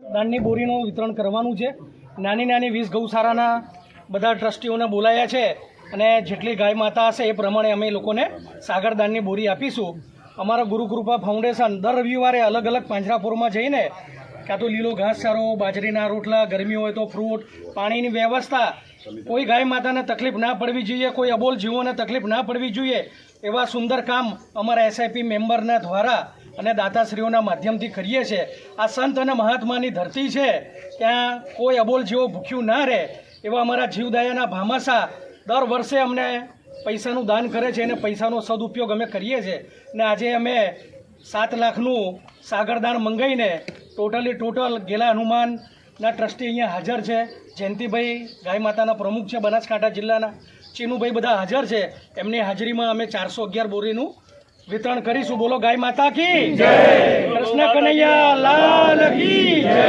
દાનની બોરીનું વિતરણ કરવાનું છે. નાની નાની 20 ગૌશાળાના બધા ટ્રસ્ટીઓને બોલાયા છે અને જેટલી ગાય માતા હશે એ પ્રમાણે અમે લોકોને સાગર દાનની બોરી આપીશું. અમારા ગુરુકૃપા ફાઉન્ડેશન દર રવિવારે અલગ અલગ પાંજરાપોળમાં જઈને કાં તો લીલો ઘાસચારો, બાજરીના રોટલા, ગરમી હોય તો ફ્રૂટ, પાણીની વ્યવસ્થા, કોઈ ગાય માતાને તકલીફ ના પડવી જોઈએ, કોઈ અબોલ જીવોને તકલીફ ના પડવી જોઈએ એવા સુંદર કામ અમારા એસઆઈપી મેમ્બરના દ્વારા અને દાતાશ્રીઓના માધ્યમથી કરીએ છીએ. આ સંત અને મહાત્માની ધરતી છે, ત્યાં કોઈ અબોલ જીવો ભૂખ્યું ના રહે એવા અમારા જીવદયાના ભામાસા દર વર્ષે અમને પૈસાનું દાન કરે છે અને પૈસાનો સદુપયોગ અમે કરીએ છીએ. ને આજે અમે 7 લાખનું સાગરદાન મંગાવીને ટોટલ ગેલા હનુમાનના ટ્રસ્ટી અહીંયા હાજર છે. જયંતિભાઈ ગાય માતાના પ્રમુખ છે બનાસકાંઠા જિલ્લાના, ચીનુભાઈ બધા હાજર છે. એમની હાજરીમાં અમે 411 બોરીનું વિતરણ કરીશું. બોલો ગાય માતા કી જય, કૃષ્ણ કનૈયા લાલ કી જય.